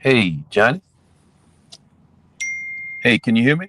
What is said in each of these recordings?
Hey, Johnny. Hey, can you hear me?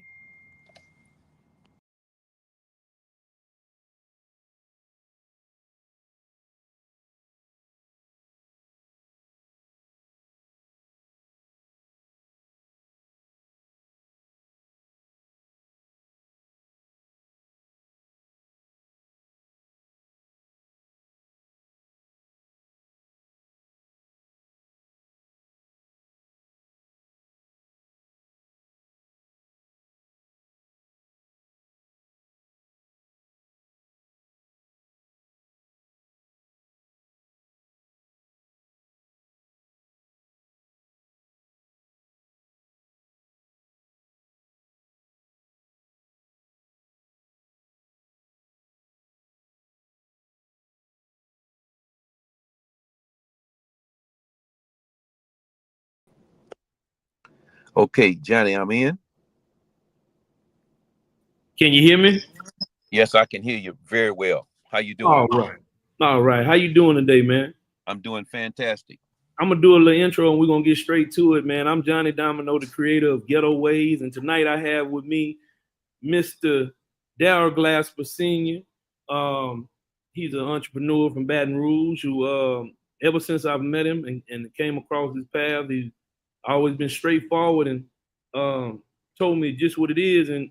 Okay, Johnny, I'm in. Can you hear me? Yes, I can hear you very well. How you doing? All right. All right. How you doing today, man? I'm doing fantastic. I'm gonna do a little intro and we're gonna get straight to it, man. I'm Johnny Domino, the creator of Ghetto Ways, and tonight I have with me Mr. Darryl Glasper Sr. Um, he's an entrepreneur from Baton Rouge who ever since I've met him and came across his path, he's always been straightforward and um, told me just what it is. And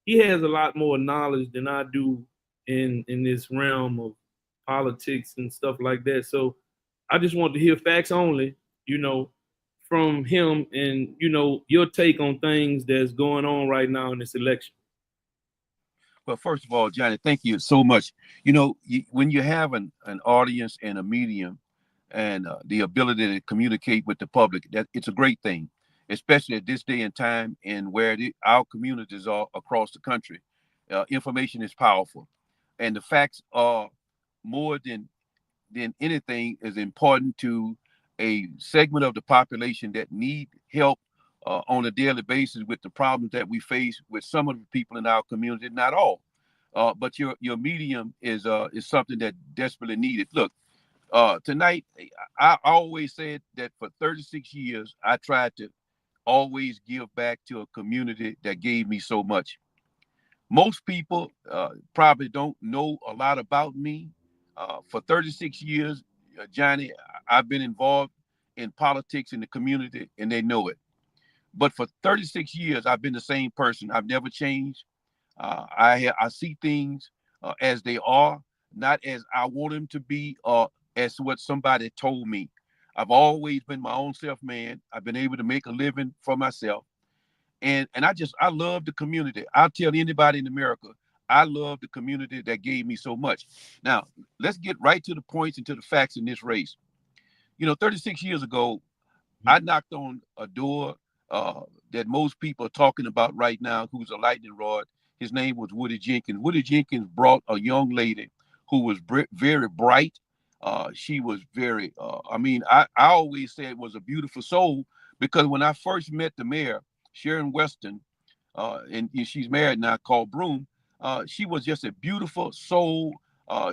he has a lot more knowledge than I do in this realm of politics and stuff like that. So I just want to hear facts only, you know, from him and your take on things that's going on right now in this election. Well, first of all, Johnny, thank you so much. When you have an audience and a medium and the ability to communicate with the public, that it's a great thing, especially at this day and time and where our communities are across the country. Information is powerful, and the facts are more than anything is important to a segment of the population that need help on a daily basis with the problems that we face with some of the people in our community, not all. But your medium is something that desperately needed. Look, tonight I always said that for 36 years I tried to always give back to a community that gave me so much. Most people probably don't know a lot about me. For 36 years, Johnny, I've been involved in politics in the community, and they know it. But for 36 years, I've been the same person. I've never changed. I see things as they are, not as I want them to be, or as what somebody told me. I've always been my own self man. I've been able to make a living for myself, and I love the community. I'll tell anybody in America, I love the community that gave me so much. Now, let's get right to the points and to the facts in this race. 36 years ago, I knocked on a door that most people are talking about right now, who's a lightning rod. His name was Woody Jenkins. Woody Jenkins brought a young lady who was very bright. She was very, I always say it was a beautiful soul because when I first met the mayor, Sharon Weston, and she's married now, called Broom, she was just a beautiful soul.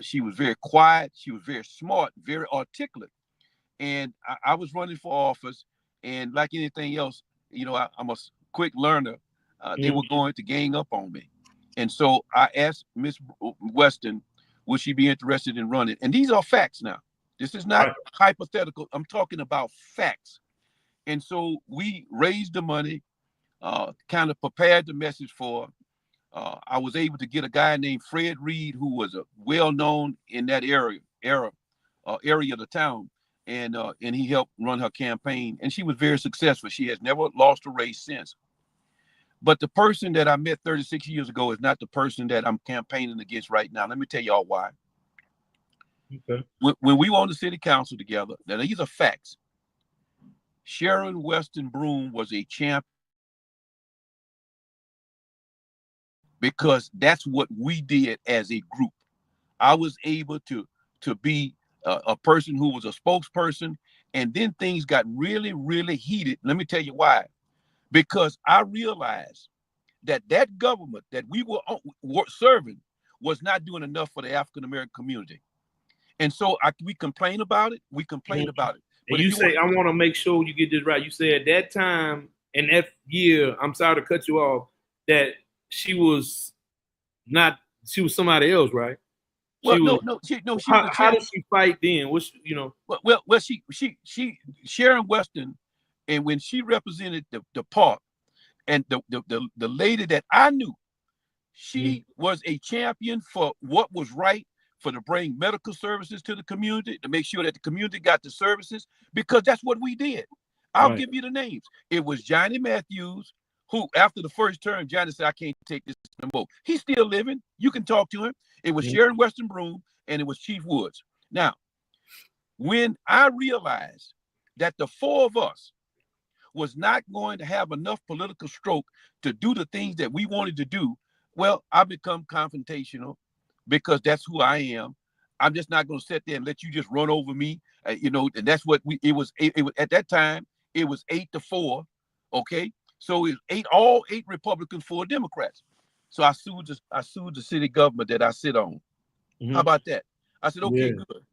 She was very quiet. She was very smart, very articulate, and I was running for office, and like anything else, I'm a quick learner. They were Mhm. going to gang up on me, and so I asked Miss Weston, would she be interested in running? And these are facts now. This is not Right. hypothetical. I'm talking about facts. And so we raised the money, kind of prepared the message for. I was able to get a guy named Fred Reed, who was a well known in that area of the town, and he helped run her campaign, and she was very successful. She has never lost a race since. But the person that I met 36 years ago is not the person that I'm campaigning against right now. Let me tell y'all why. Okay. When we were on the city council together, now these are facts. Sharon Weston Broom was a champion because that's what we did as a group. I was able to be a person who was a spokesperson, and then things got really heated. Let me tell you why. Because I realized that government that were serving was not doing enough for the African American community. And so we complain about it. We complain Mhm. about it. And But if you you say, want, I want to make sure you get this right. You said at that time and that year, I'm sorry to cut you off, that she was not, she was somebody else, right? She well, was, no, she was a how champ. did she fight then? What's, you know? Well, she Sharon Weston, and when she represented the park, and the lady that I knew, she was a champion for what was right, for to bring medical services to the community, to make sure that the community got the services, because that's what we did. I'll Right. give you the names. It was Johnny Matthews, who after the first term, Johnny said, I can't take this no more. He's still living. You can talk to him. It was Sharon Weston Broom, and it was Chief Woods. Now, when I realized that the four of us was not going to have enough political stroke to do the things that we wanted to do, well, I become confrontational because that's who I am. I'm just not going to sit there and let you just run over me, and that's what it was at that time. It was 8-4, okay? So it was all eight Republicans, 4 Democrats. So I sued the city government that I sit on. How about that? I said, okay, good.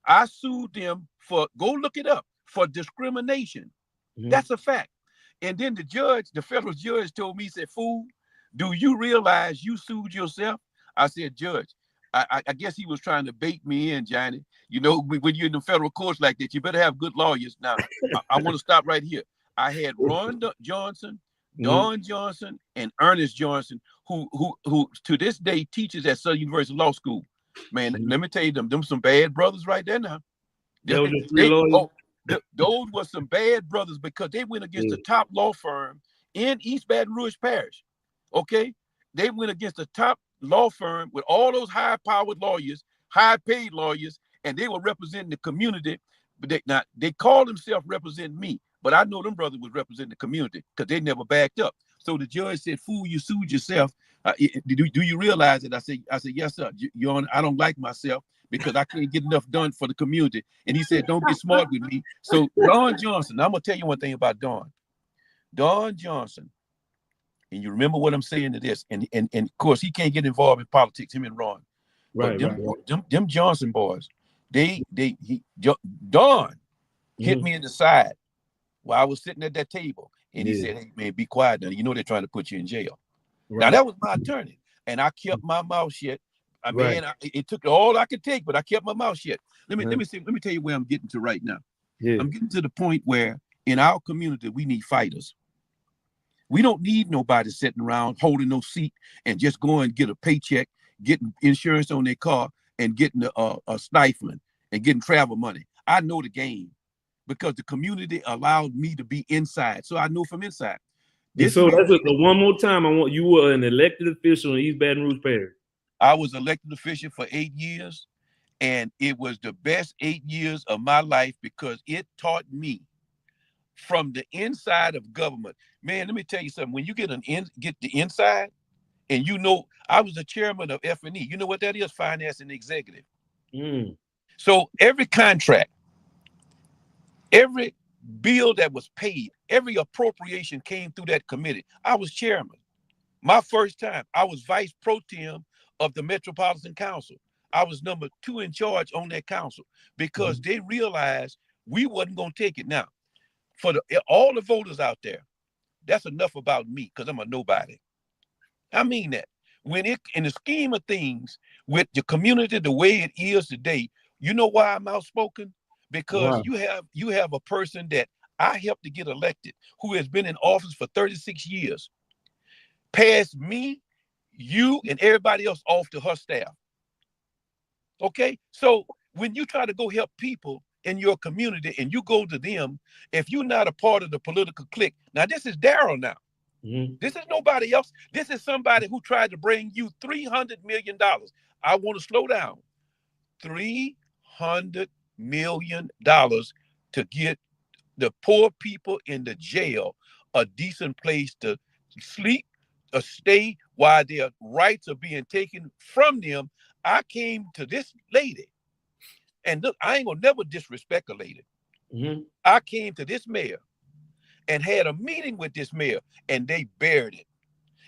I sued them for, go look it up, for discrimination. That's a fact. And then the federal judge told me, he said, fool, do you realize you sued yourself? I said, Judge, I guess he was trying to bait me in, Johnny. You know, when you're in the federal courts like that, you better have good lawyers. Now, I want to stop right here. I had Ron Johnson, Don Johnson, and Ernest Johnson, who to this day teaches at Southern University Law School. Man, let me tell you, them some bad brothers right there now. Those are 3 lawyers. Those were some bad brothers because they went against the top law firm in East Baton Rouge Parish. Okay, they went against the top law firm with all those high-powered lawyers, high-paid lawyers, and they were representing the community. But they called themselves representing me, but I know them brothers was representing the community because they never backed up. So the judge said, "Fool, you sued yourself. Do you realize it?" I said, "Yes, sir. Your Honor, I don't like myself because I can't get enough done for the community." And he said, "Don't get smart with me." So Don Johnson, I'm gonna tell you one thing about Don. Don Johnson, and you remember what I'm saying to this, and of course he can't get involved in politics, him and Ron. But them Johnson boys, Don hit me in the side while I was sitting at that table, and he said, "Hey man, be quiet now. You know they're trying to put you in jail." Now that was my attorney, and I kept my mouth shut. It took all I could take, but I kept my mouth shut. Let me tell you where I'm getting to right now. I'm getting to the point where in our community we need fighters. We don't need nobody sitting around holding no seat and just go and get a paycheck, getting insurance on their car, and getting a stifling and getting travel money. I know the game because the community allowed me to be inside, so I know from inside. So that's one more time. You were an elected official in East Baton Rouge Parish. I was elected official for 8 years, and it was the best 8 years of my life because it taught me from the inside of government. Man, let me tell you something. When you get the inside, and I was the chairman of F&E. You know what that is? Finance and executive. So every contract, every bill that was paid, every appropriation came through that committee. I was chairman. My first time, I was vice pro tem of the Metropolitan Council. I was number 2 in charge on that council because they realized we wasn't going to take it. Now, for all the voters out there, that's enough about me because I'm a nobody. I mean that. When in the scheme of things, with the community the way it is today, you know why I'm outspoken? Because you have a person that I helped to get elected who has been in office for 36 years, past me, you, and everybody else off to her staff. Okay? So when you try to go help people in your community and you go to them, if you're not a part of the political clique, now this is Darrell now. This is nobody else. This is somebody who tried to bring you $300 million. I want to slow down. $300 million to get the poor people in the jail a decent place to sleep, or stay while their rights are being taken from them. I came to this lady, and look, I ain't gonna never disrespect a lady. I came to this mayor and had a meeting with this mayor, and they buried it.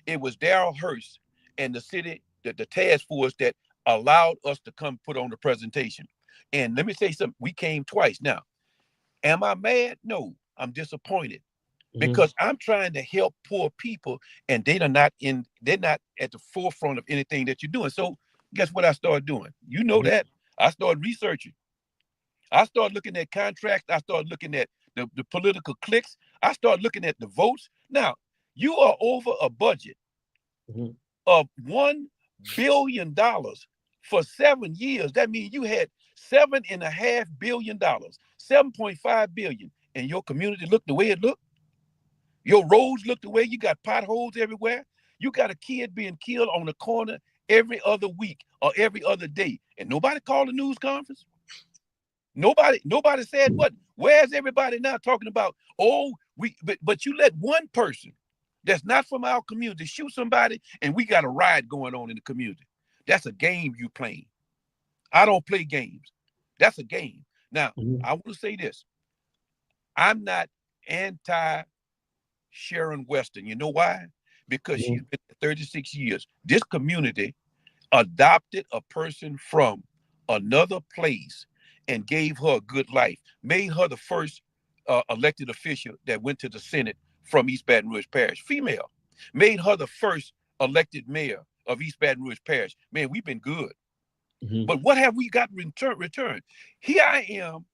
It was Darrell Hurst and the city, the task force that allowed us to come put on the presentation. And let me say something, we came twice. Now, Am I mad? No, I'm disappointed Mhm. because I'm trying to help poor people and they're not at the forefront of anything that you're doing. So guess what I started doing? You know Mhm. that. I started researching. I started looking at contracts. I started looking at the political clicks. I started looking at the votes. Now, you are over a budget Mhm. of $1 billion for 7 years. That means you had $7.5 billion, 7.5 billion, and your community looked the way it looked. Your roads look the way you got potholes everywhere. You got a kid being killed on the corner every other week or every other day, and nobody called a news conference. Nobody said what. Where's everybody now talking about? Oh, but you let one person that's not from our community shoot somebody, and we got a riot going on in the community. That's a game you playing. I don't play games. That's a game. Now, Mhm. I want to say this. I'm not anti Sharon Weston. You know why? Because she's Mhm. been 36 years. This community adopted a person from another place and gave her a good life, made her the first elected official that went to the Senate from East Baton Rouge Parish, female, made her the first elected mayor of East Baton Rouge Parish. Man, we've been good. Mhm. But what have we got return? Here I am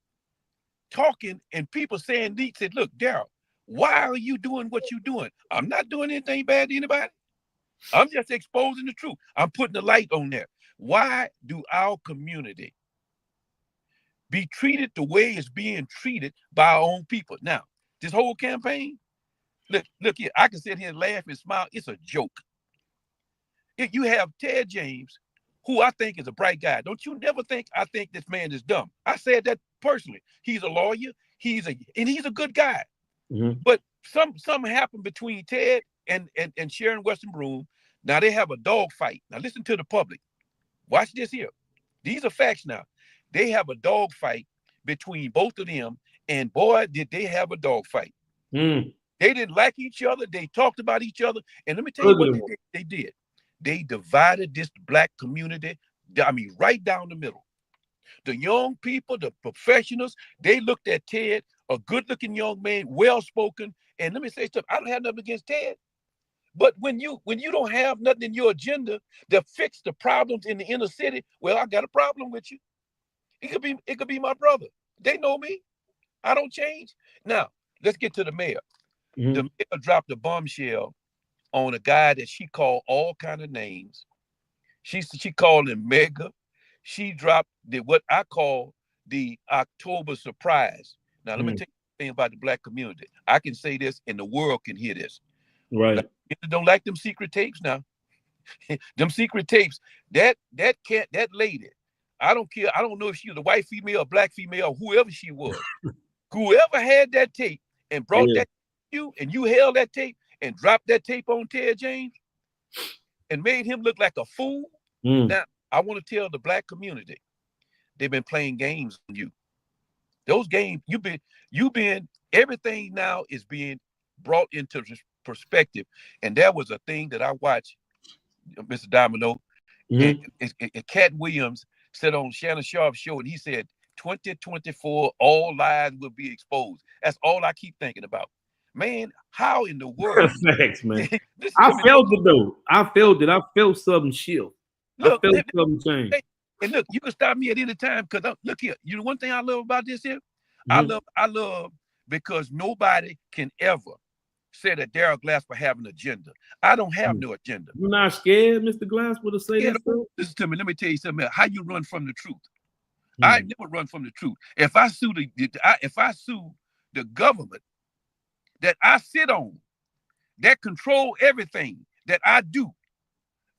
talking and people saying, Lee said, look, Daryl, why are you doing what you're doing? I'm not doing anything bad to anybody. I'm just exposing the truth. I'm putting the light on there. Why do our community be treated the way it's being treated by our own people? Now, this whole campaign, look here, I can sit here and laugh and smile. It's a joke. If you have Ted James, who I think is a bright guy. Don't you never think I think this man is dumb. I said that personally. He's a lawyer. He's a good guy. Mhm. But something happened between Ted and Sharon Weston Broome. Now they have a dog fight. Now listen to the public. Watch this here. These are facts now. They have a dog fight between both of them, and boy, did they have a dog fight. Mhm. They didn't like each other. They talked about each other. And let me tell you what Ugly they one. did. They divided this black community, I mean, right down the middle. The young people, the professionals, they looked at Ted, a good-looking young man, well-spoken. And let me say something, I don't have nothing against Ted. But when you don't have nothing in your agenda to fix the problems in the inner city, well, I got a problem with you. It could be my brother. They know me. I don't change. Now, let's get to the mayor. The Mhm. mayor dropped a bombshell on a guy that she called all kind of names. She called him mega. She dropped what I call the October surprise. Now let me Mhm. tell you thing about the black community. I can say this and the world can hear this. Black Right. people don't like them secret tapes now. Them secret tapes, that lady, I don't care. I don't know if she was a white female or black female or whoever she was. Whoever had that tape and brought Yeah. that to you and you held that tape and dropped that tape on Ted James and made him look like a fool. Mhm. Now, I want to tell the black community, they've been playing games on you. Those games, you've been, everything now is being brought into perspective. And that was a thing that I watched, Mr. Domino, and, Mhm. and Cat Williams said on Shannon Sharp's show, and he said, 2024, all lies will be exposed. That's all I keep thinking about. Man, how in the world? Facts, man. Listen I to me. felt it though. I felt it. I felt something shift. I Look, felt something change. and look, you can stop me at any time because look here. You know one thing I love about this here? Mhm. I love because nobody can ever say that Daryl Glasper have an agenda. I don't have Mhm. no agenda. You not scared, Mr. Glasswood, to say Yeah, this stuff? listen to me. Let me tell you something else. How you run from the truth. I Mhm. never run from the truth. If I sue the government that I sit on, that control everything that I do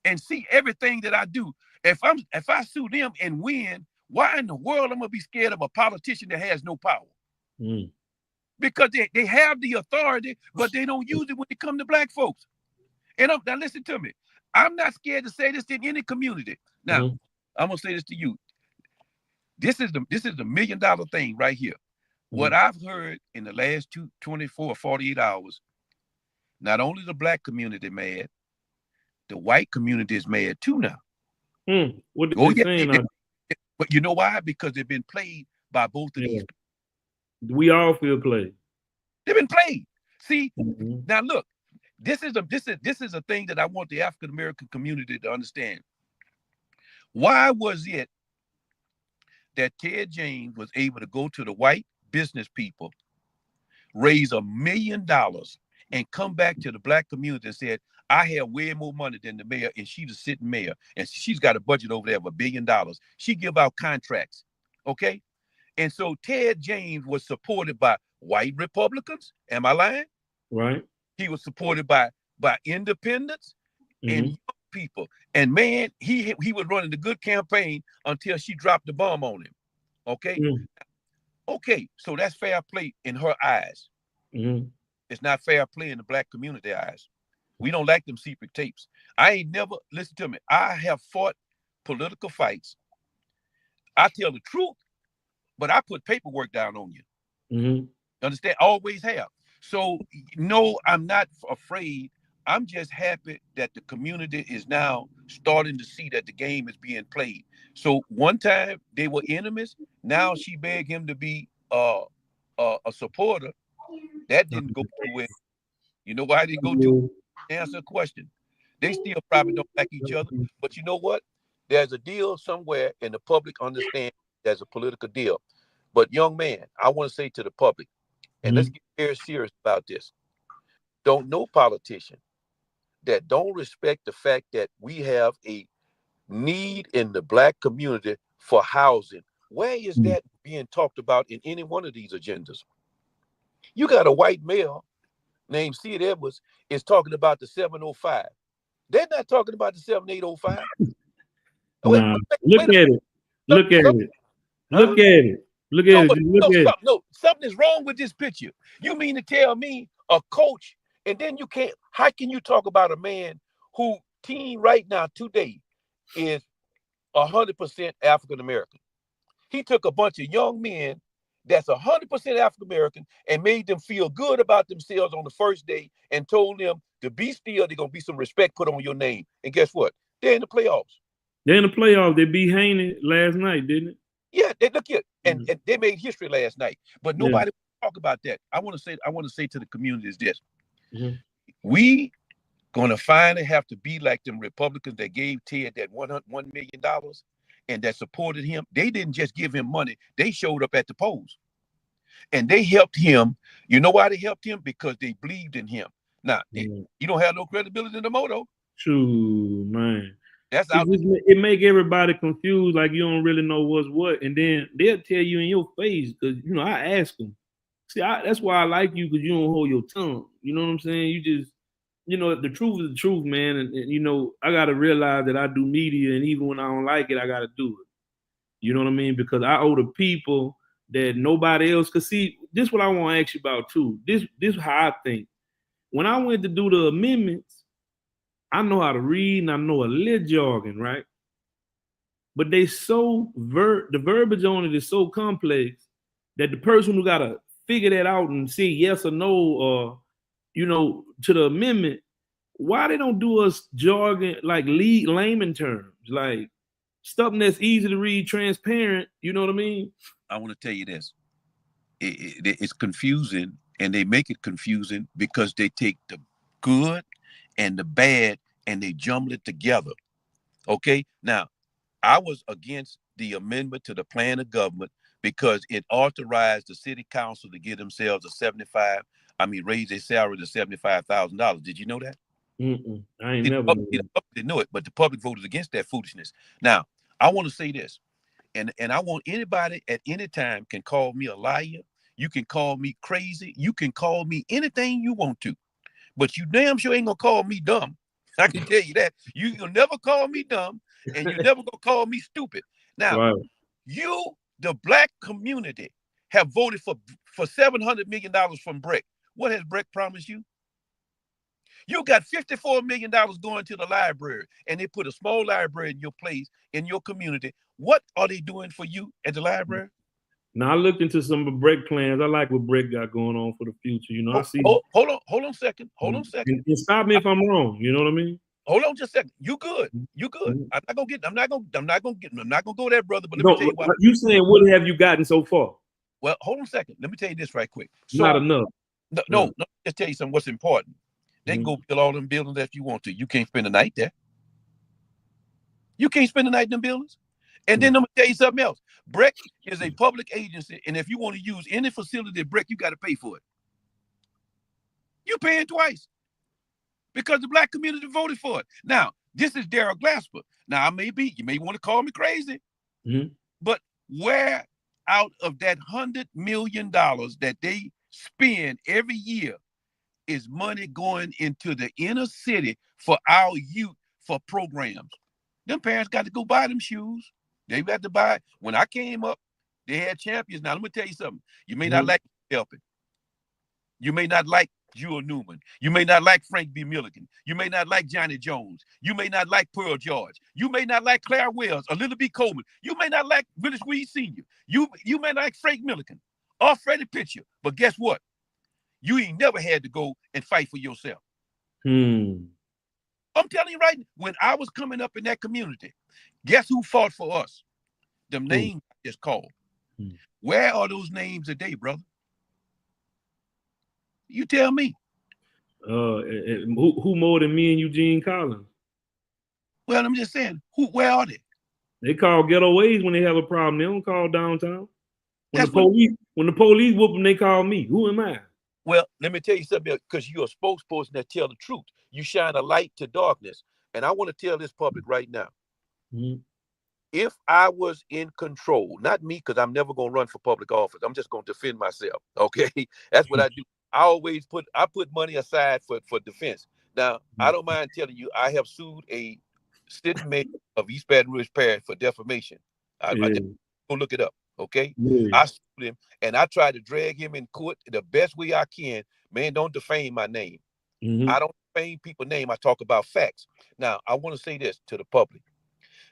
and see everything that I do, if I sue them and win, why in the world I'm gonna be scared of a politician that has no power? Mhm. Because they have the authority, but they don't use it when it comes to black folks. And now listen to me. I'm not scared to say this in any community. Now, Mhm. I'm gonna say this to you. This is the $1 million thing right here. What Mhm. I've heard in the last 24 or 48 hours, not only the black community mad, the white community is mad too now. What Oh they yeah, saying? but you know why? Because they've been played by both of these Yeah. people. We all feel played. They've been played. See, Mhm. now look, this is a thing that I want the African American community to understand. Why was it that Ted James was able to go to the white business people, raise $1 million, and come back to the black community and said, I have way more money than the mayor, and she's a sitting mayor, and she's got a budget over there of $1 billion. She give out contracts, okay? And so Ted James was supported by white Republicans. Am I lying? Right. He was supported by independents and Mhm. young people. And man, he was running a good campaign until she dropped the bomb on him. Okay. Mhm. Okay. So that's fair play in her eyes. Mhm. It's not fair play in the black community eyes. We don't like them secret tapes. I ain't never, listen to me, I have fought political fights. I tell the truth, but I put paperwork down on you. Mhm. Understand? Always have. So no, I'm not afraid. I'm just happy that the community is now starting to see that the game is being played. So one time they were enemies. Now she begged him to be a supporter. That didn't go too well. You know why it didn't go too well? Answer a question. They still probably don't like each other. But you know what? There's a deal somewhere, and the public understands there's a political deal. But young man, I want to say to the public, and let's Mhm. get very serious about this. Don't no politician that don't respect the fact that we have a need in the black community for housing. Where is that being talked about in any one of these agendas? You got a white male named Sid Edwards is talking about the 705. They're not talking about the 7805. Wait, Nah. wait, Look wait a at minute. it. Look at Some, it. huh? Look at it. Look at No, it. but Just look no, at it. something is wrong with this picture. You mean to tell me a coach, and then you can't, how can you talk about a man who team right now today is 100% African American? He took a bunch of young men that's 100% African American and made them feel good about themselves on the first day and told them to be still, there's gonna be some respect put on your name. And guess what? They're in the playoffs. They're in the playoffs. They beat Haney last night, didn't it? Yeah, they look here, and, Mhm. and they made history last night. But Yeah. nobody talk about that. I want to say to the community is this: Mhm. we gonna finally have to be like them Republicans that gave Ted that $1 million and that supported him. They didn't just give him money; they showed up at the polls and they helped him. You know why they helped him? Because they believed in him. Now, Mhm. you don't have no credibility in the moto. True, man. That's It out the just it make everybody confused, like you don't really know what's what, and then they'll tell you in your face because I ask them. See, that's why I like you because you don't hold your tongue. You know what I'm saying? You just, the truth is the truth, man. And I got to realize that I do media, and even when I don't like it, I got to do it. You know what I mean? Because I owe the people that nobody else could see. This is what I want to ask you about too. This is how I think. When I went to do the amendments, I know how to read and I know a little jargon, right? But the verbiage on it is so complex that the person who gotta figure that out and say yes or no or to the amendment, why they don't do us jargon like layman terms, like something that's easy to read, transparent, you know what I mean? I want to tell you this. It's confusing, and they make it confusing because they take the good and the bad and they jumble it together. Okay. Now, I was against the amendment to the plan of government because it authorized the city council to give themselves raise their salary to $75,000. Did you know that? I ain't never knew The that. public didn't know it, but the public voted against that foolishness. Now, I want to say this, and I want anybody at any time can call me a liar. You can call me crazy. You can call me anything you want to, but you damn sure ain't gonna call me dumb. I can tell you that. You will never call me dumb, and you never gonna call me stupid. Now, Right. you, the black community, have voted for $700 million from Breck. What has Breck promised you? You got $54 million going to the library, and they put a small library in your place, in your community. What are they doing for you at the library? Now I looked into some of Breck plans. I like what Breck got going on for the future. I see. Hold on a second. Hold on a second. And stop me if I'm wrong. You know what I mean? Hold on just a second. You good. You good. Mhm. I'm not gonna go there, brother, but let me No, tell you why. you saying what have you gotten so far? Well, hold on a second. Let me tell you this right quick. Not So enough. no, just tell you something. What's important? They can go build all them buildings that you want to. You can't spend the night there. You can't spend the night in them buildings. And then I'm gonna tell you something else. BREC is a public agency, and if you want to use any facility at BREC, you got to pay for it. You paying twice because the black community voted for it. Now, this is Daryl Glasper. Now, you may want to call me crazy, but where out of that $100 million that they spend every year is money going into the inner city for our youth for programs? Them parents got to go buy them shoes. They got to buy. When I came up, they had champions. Now, let me tell you something. You may not like Helping. You may not like Jewel Newman. You may not like Frank B. Milligan. You may not like Johnny Jones. You may not like Pearl George. You may not like Claire Wells or Little B. Coleman. You may not like Willis Reed Sr. You may not like Frank Milligan or Freddie Pitcher. But guess what? You ain't never had to go and fight for yourself. I'm telling you right, when I was coming up in that community, guess who fought for us? Them names I just called. Where are those names today, brother? You tell me. Who more than me and Eugene Collins? Well, I'm just saying, where are they? They call Ghetto Ways when they have a problem. They don't call downtown. When the police whoop them, they call me. Who am I? Well, let me tell you something, because you're a spokesperson that tell the truth. You shine a light to darkness. And I want to tell this public right now. If I was in control, not me, because I'm never going to run for public office. I'm just going to defend myself. Okay. That's what I do. I put money aside for defense. Now, I don't mind telling you, I have sued a sitting mayor of East Baton Rouge Parish for defamation. I go look it up. Okay. I sued him and I tried to drag him in court the best way I can. Man, don't defame my name. I don't defame people's name. I talk about facts. Now, I want to say this to the public.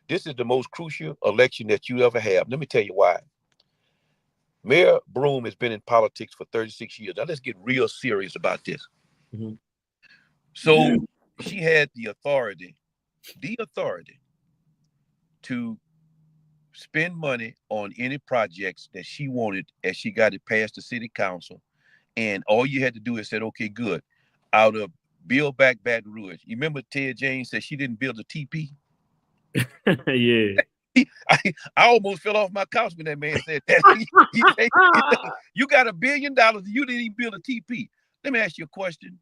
This is the most crucial election that you ever have. Let me tell you why. Mayor Broome has been in politics for 36 years. Now let's get real serious about this. So she had the authority to spend money on any projects that she wanted as she got it past the city council. And all you had to do is said, okay, good. Out of Build Back Baton Rouge. You remember Ted James said she didn't build a TP? Yeah. I almost fell off my couch when that man said that. He said, you got $1 billion, you didn't even build a TP. Let me ask you a question.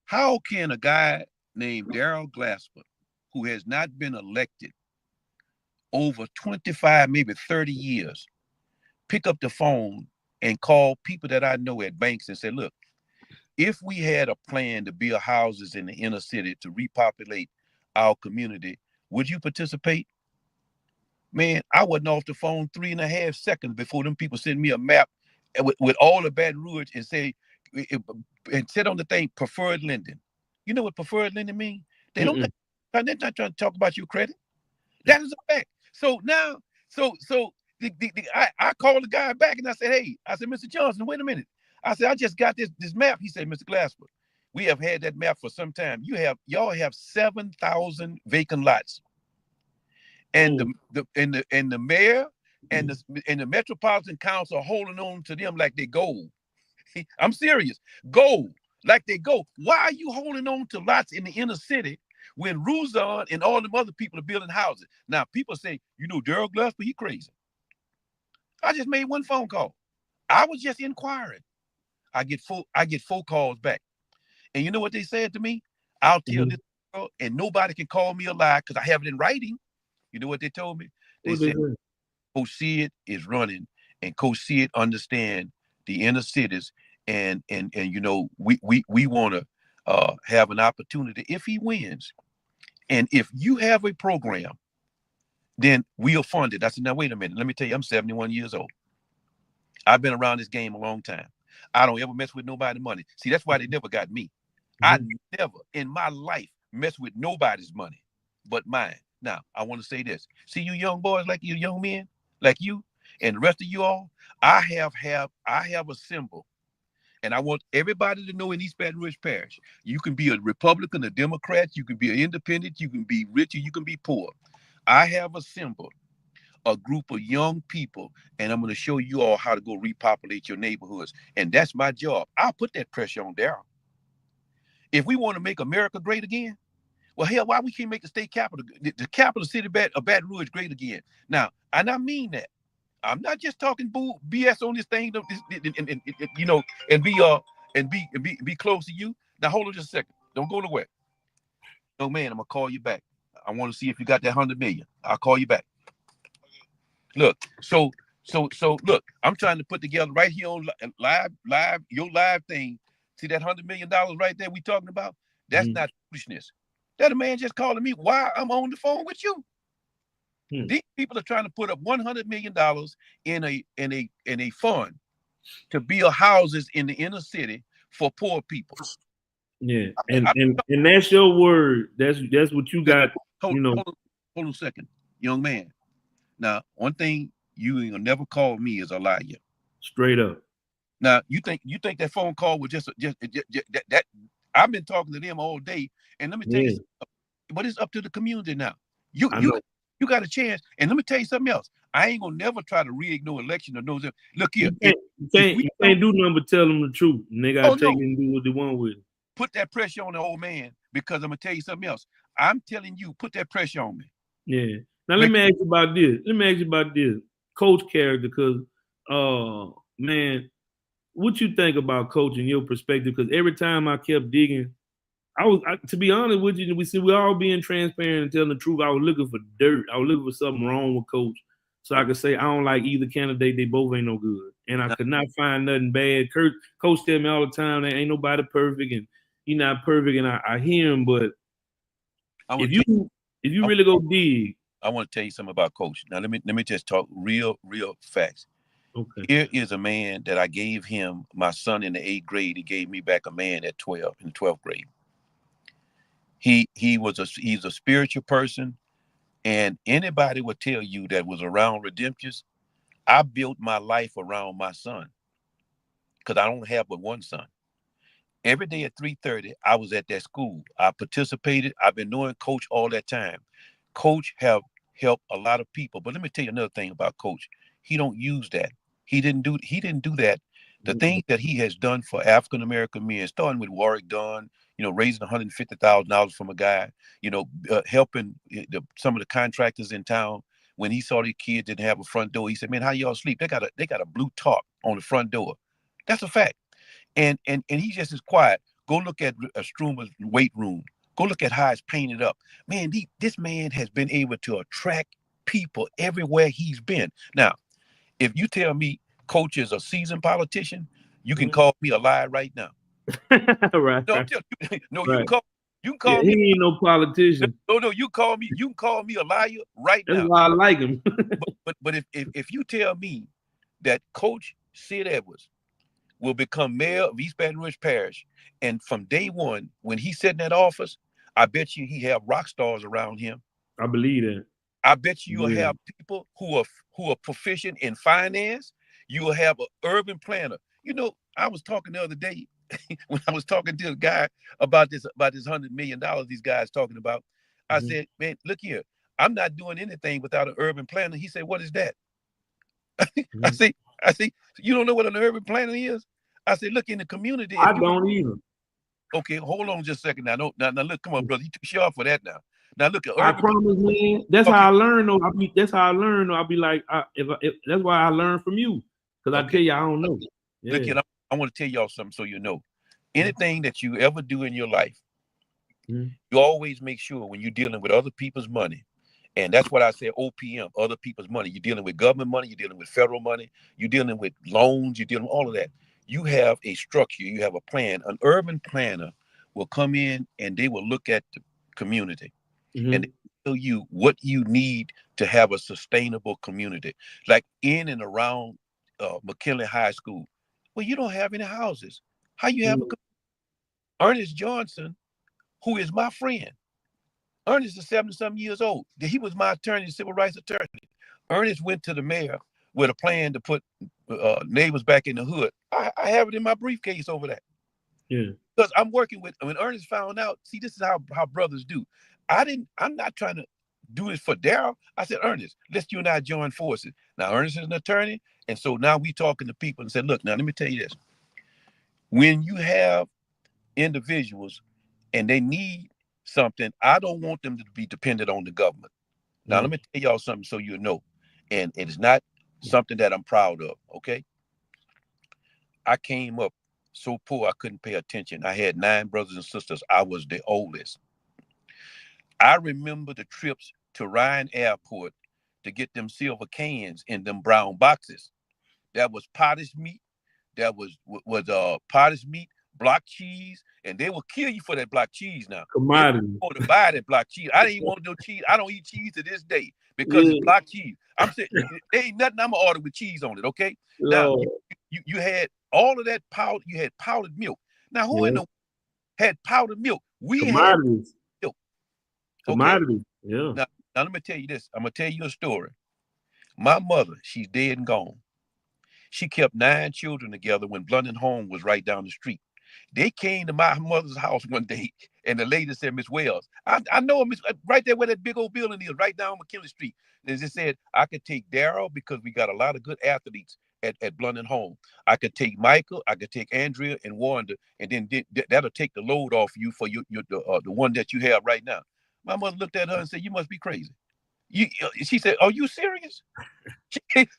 How can a guy named Daryl Glasper, who has not been elected over 25, maybe 30 years, pick up the phone and call people that I know at banks and say, look, if we had a plan to build houses in the inner city to repopulate our community, would you participate? Man, I wasn't off the phone 3.5 seconds before them people sent me a map with all the Baton Rouge and say, and sit on the thing, preferred lending. You know what preferred lending means? They're not trying to talk about your credit. That is a fact. So now, I called the guy back and I said, hey, Mr. Johnson, wait a minute. I said, I just got this map. He said, Mr. Glasper, we have had that map for some time. Y'all have 7,000 vacant lots. And the mayor and the Metropolitan Council are holding on to them like they gold. I'm serious. Gold, like they gold. Why are you holding on to lots in the inner city when Ruzon and all them other people are building houses? Now, people say, Daryl Glasper, he crazy. I just made one phone call. I was just inquiring. I get 4 calls back. And you know what they said to me? I'll tell this girl, and nobody can call me a lie because I have it in writing. You know what they told me? They said, Coach Sid is running, and Coach Sid understand the inner cities, and we want to have an opportunity if he wins. And if you have a program, then we'll fund it. I said, now, wait a minute. Let me tell you, I'm 71 years old. I've been around this game a long time. I don't ever mess with nobody's money. See, that's why they never got me. I never in my life mess with nobody's money but mine. Now, I want to say this. See, you young boys, like you young men, like you, and the rest of you all, I have a symbol. And I want everybody to know in East Baton Rouge Parish, you can be a Republican, a Democrat, you can be an independent, you can be rich, or you can be poor. I have a symbol a group of young people, and I'm going to show you all how to go repopulate your neighborhoods. And that's my job. I'll put that pressure on Daryl. If we want to make America great again, well, hell, why we can't make the state capital, the capital city of Baton Rouge great again? Now, and I mean that. I'm not just talking BS on this thing, you know, and be close to you. Now, hold on just a second. Don't go nowhere. No, man, I'm gonna call you back. I want to see if you got that 100 million. I'll call you back. Look, so look, I'm trying to put together right here on your live thing. See that $100 million right there we talking about? That's not foolishness. That a man just calling me while I'm on the phone with you. These people are trying to put up $100 million in a fund to build houses in the inner city for poor people. Yeah, and that's your word. That's what you got. Hold on a second, young man. Now, one thing you ain't gonna never call me is a liar. Straight up. Now, you think that phone call was just that I've been talking to them all day, and let me tell you, but it's up to the community now. You got a chance, and let me tell you something else. I ain't gonna never try to rig no election or no. Look here, you can't do nothing but tell them the truth, and they gotta take it and do what they want with it. Put that pressure on the old man, because I'm gonna tell you something else. I'm telling you, put that pressure on me. Yeah. Now let me ask you about this. Coach character, because man, what you think about Coach in your perspective? Because every time I kept digging, to be honest with you, we all being transparent and telling the truth. I was looking for dirt. I was looking for something wrong with Coach, so I could say I don't like either candidate. They both ain't no good, and I could not find nothing bad. Coach tell me all the time that ain't nobody perfect, and you're not perfect, and I hear him. But if you really go dig, I want to tell you something about Coach. Now let me just talk real facts. Okay. Here is a man that I gave him my son in the 8th grade. He gave me back a man at 12 in the 12th grade. He's a spiritual person, and anybody would tell you that was around Redemptus. I built my life around my son, because I don't have but one son. Every day at 3:30, I was at that school. I participated. I've been knowing Coach all that time. Coach have helped a lot of people. But let me tell you another thing about Coach. He don't use that. He didn't do that. The thing that he has done for African American men, starting with Warwick Dunn, raising $150,000 from a guy, helping some of the contractors in town. When he saw these kids didn't have a front door, he said, "Man, how y'all sleep? They got a blue tarp on the front door." That's a fact. And he just is quiet. Go look at Strumer's weight room. Go look at how it's painted up. Man, this man has been able to attract people everywhere he's been. Now, if you tell me Coach is a seasoned politician, you can call me a liar right now. Right. No, right. you can call me. He ain't no politician. No, you can call me a liar right now. That's why I like him. but if you tell me that Coach Sid Edwards will become mayor of East Baton Rouge Parish, and from day one, when he's sitting in that office, I bet you he have rock stars around him. I believe that. I bet you will have people who are proficient in finance. You will have an urban planner. I was talking the other day when I was talking to a guy about this $100 million these guys talking about. I said, "Man, look here. I'm not doing anything without an urban planner." He said, "What is that?" I see. You don't know what an urban planner is? I said, look, in the community. I don't either. Okay, hold on just a second. Now look, come on, brother. You too sharp for that now. Now look, I promise, man. That's how I learn. Though. That's how I learn. Though. I'll be like, if that's why I learn from you, because I tell you I don't know. Yeah. Look, I want to tell y'all something so you know. Anything that you ever do in your life, you always make sure when you're dealing with other people's money. And that's what I say, OPM, other people's money. You're dealing with government money, you're dealing with federal money, you're dealing with loans, you're dealing with all of that. You have a structure, you have a plan. An urban planner will come in and they will look at the community and they tell you what you need to have a sustainable community. Like in and around McKinley High School, well, you don't have any houses. How you have Ernest Johnson, who is my friend. Ernest is 70-something years old. He was my attorney, civil rights attorney. Ernest went to the mayor with a plan to put neighbors back in the hood. I have it in my briefcase over that. Yeah. Because I'm working with, when Ernest found out, see, this is how brothers do. I'm not trying to do this for Daryl? I said, Ernest, let's you and I join forces. Now, Ernest is an attorney. And so now we talking to people and said, look, now let me tell you this. When you have individuals and they need something, I don't want them to be dependent on the government. Now, let me tell y'all something so you know. And it's not something that I'm proud of, okay? I came up so poor I couldn't pay attention. I had 9 brothers and sisters. I was the oldest. I remember the trips to Ryan Airport to get them silver cans in them brown boxes. That was pottage meat. That was pottage meat, block cheese, and they will kill you for that block cheese now. Commodity. Want to buy that block cheese. I didn't want no cheese. I don't eat cheese to this day because it's block cheese. I'm saying there ain't nothing I'm gonna order with cheese on it, okay? Now you had all of that powder, you had powdered milk. Now who in the had powdered milk? We had milk. Okay? Commodity. Yeah. Now let me tell you this. I'm gonna tell you a story. My mother, she's dead and gone. She kept 9 children together when Blunt and Home was right down the street. They came to my mother's house one day, and the lady said, Miss Wells, I know Miss right there where that big old building is, right down McKinley Street. They just said, I could take Daryl because we got a lot of good athletes at Blunt and Home. I could take Michael, I could take Andrea and Wanda, and then that'll take the load off you for the one that you have right now. My mother looked at her and said, you must be crazy. She said, are you serious?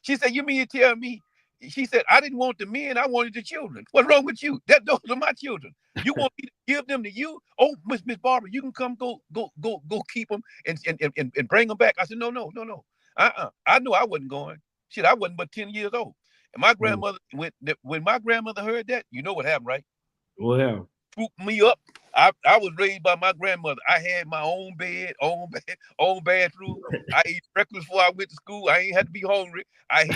She said, you mean to tell me? She said, I didn't want the men, I wanted the children. What's wrong with you? Those are my children. You want me to give them to you? Oh, Miss Barbara, you can come go keep them and bring them back. I said, no. I knew I wasn't going. Shit, I wasn't but 10 years old. And my grandmother, when my grandmother heard that, you know what happened, right? What happened? Swooped me up. I was raised by my grandmother. I had my own bed, own bathroom. I ate breakfast before I went to school. I ain't had to be hungry. I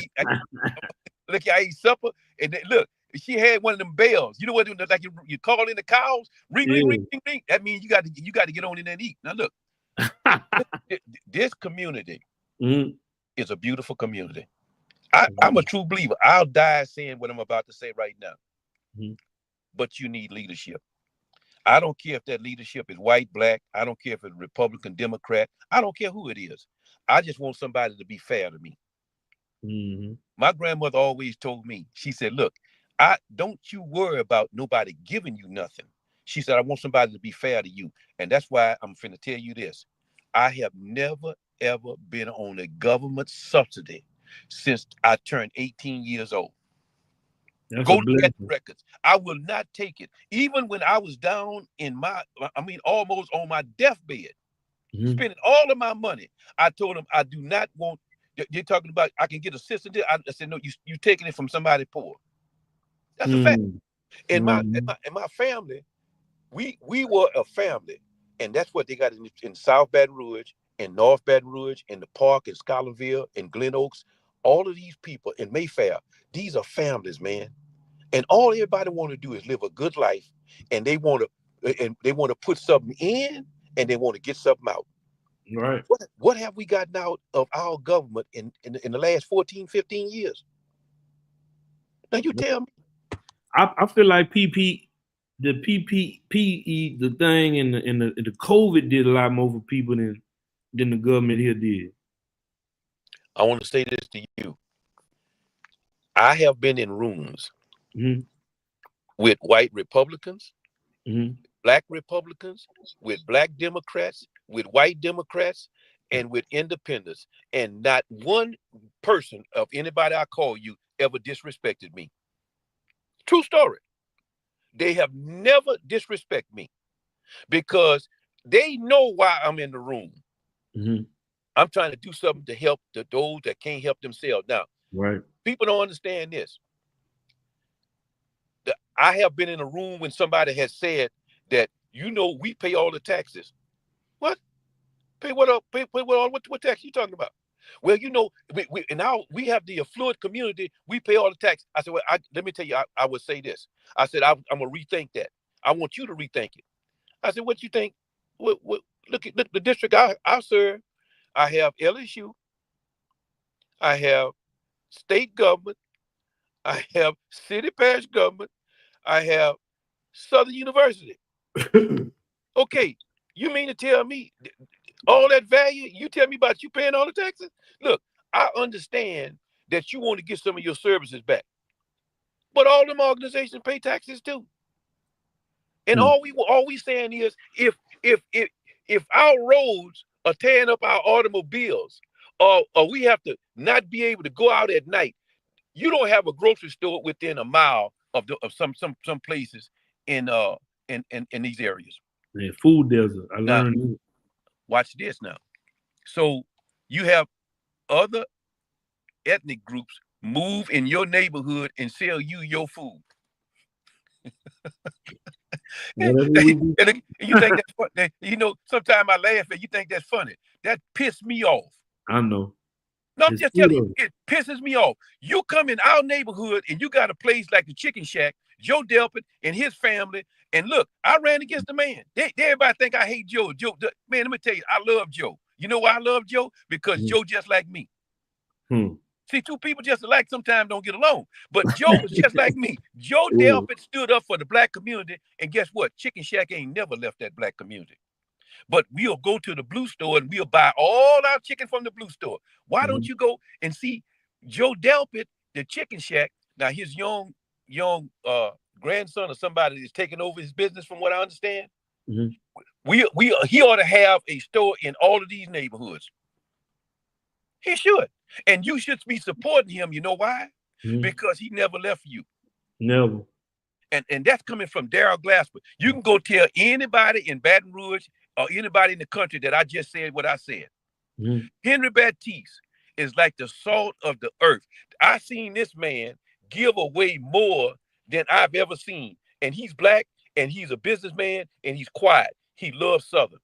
ate supper, and look, she had one of them bells. You know what? Like you call in the cows, ring, ring, ring, ring, ring. That means you got to get on in there and eat. Now look, this community is a beautiful community. I'm a true believer. I'll die saying what I'm about to say right now. But you need leadership. I don't care if that leadership is white, black. I don't care if it's Republican, Democrat. I don't care who it is. I just want somebody to be fair to me. My grandmother always told me, she said, look, don't you worry about nobody giving you nothing. She said, I want somebody to be fair to you. And that's why I'm finna tell you this. I have never, ever been on a government subsidy since I turned 18 years old. Go look at the records. I will not take it. Even when I was down almost on my deathbed, spending all of my money, I told them I do not want. You're talking about I can get assistance. I said no. You taking it from somebody poor. That's a fact. In my family, we were a family, and that's what they got in South Baton Rouge, in North Baton Rouge, in the Park, in Scholarville, in Glen Oaks. All of these people in Mayfair, these are families, man. And all everybody want to do is live a good life, and they want to put something in, and they want to get something out. Right. What have we gotten out of our government in the last 14, 15 years? Now you tell me. I feel like the PPE, the thing, and the COVID did a lot more for people than the government here did. I want to say this to you. I have been in rooms with white Republicans, black Republicans, with black Democrats, with white Democrats, and with independents. And not one person of anybody I call you ever disrespected me. True story. They have never disrespected me because they know why I'm in the room. I'm trying to do something to help those that can't help themselves. Now, people don't understand this. I have been in a room when somebody has said that, we pay all the taxes. What? Pay what up? Pay what all? What tax you talking about? Well, we have the affluent community. We pay all the tax. I said, well, let me tell you, I would say this. I said, I'm gonna rethink that. I want you to rethink it. I said, what you think? Look at the district I serve. I have LSU. I have state government. I have city parish government. I have Southern University. Okay, you mean to tell me All that value, you tell me about you paying all the taxes? Look, I understand that you want to get some of your services back, but all them organizations pay taxes too. And Hmm. all we saying is if our roads are tearing up our automobiles, or we have to not be able to go out at night, you don't have a grocery store within a mile of some places in in these areas. Man, food desert. I Now, learned. watch this now. So you have other ethnic groups move in your neighborhood and sell you your food. Whatever we do. And you think that's funny. You know, sometimes I laugh and you think that's funny. That pissed me off. I know. No, I'm It's just telling you, food. it pisses me off. You come in our neighborhood and you got a place like the Chicken Shack, Joe Delpit and his family. And look, I ran against the man. Everybody think I hate Joe. Man, let me tell you, I love Joe. You know why I love Joe? Because Joe just like me. Hmm. See, two people just alike sometimes don't get along. But Joe was just like me. Joe Ooh. Delpit stood up for the black community. And guess what? Chicken Shack ain't never left that black community. But we'll go to the blue store and we'll buy all our chicken from the blue store. Why don't you go and see Joe Delpit, the Chicken Shack? Now his young grandson or somebody is taking over his business, from what I understand. Mhm. He ought to have a store in all of these neighborhoods. He should, and you should be supporting him. You know why? Mhm. Because he never left you. Never. And that's coming from Daryl Glasper. You can go tell anybody in Baton Rouge or anybody in the country that I just said what I said. Mhm. Henry Baptiste is like the salt of the earth. I seen this man give away more than I've ever seen. And he's black and he's a businessman and he's quiet. He loves Southern.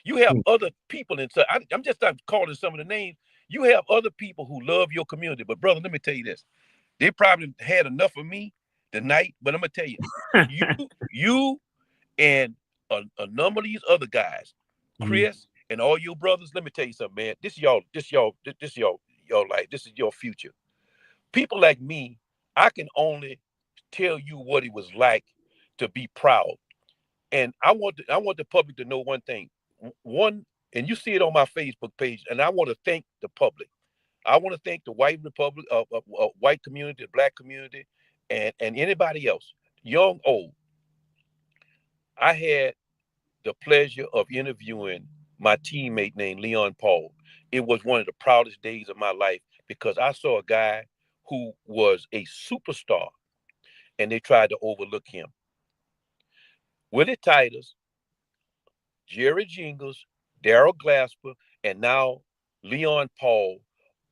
You have Hmm. other people in Southern. I'm just not calling some of the names. You have other people who love your community. But brother, let me tell you this. They probably had enough of me tonight, but I'm gonna tell you, you and a number of these other guys, Mhm. Chris and all your brothers. Let me tell you something, man. This y'all life. This is your future. People like me, I can only tell you what it was like to be proud. And I want the public to know one thing. One, and you see it on my Facebook page. And I want to thank the public. I want to thank the white republic, white community, the black community, and anybody else, young, old. I had the pleasure of interviewing my teammate named Leon Paul. It was one of the proudest days of my life because I saw a guy who was a superstar and they tried to overlook him. Willie Titus, Jerry Jingles, Daryl Glasper, and now Leon Paul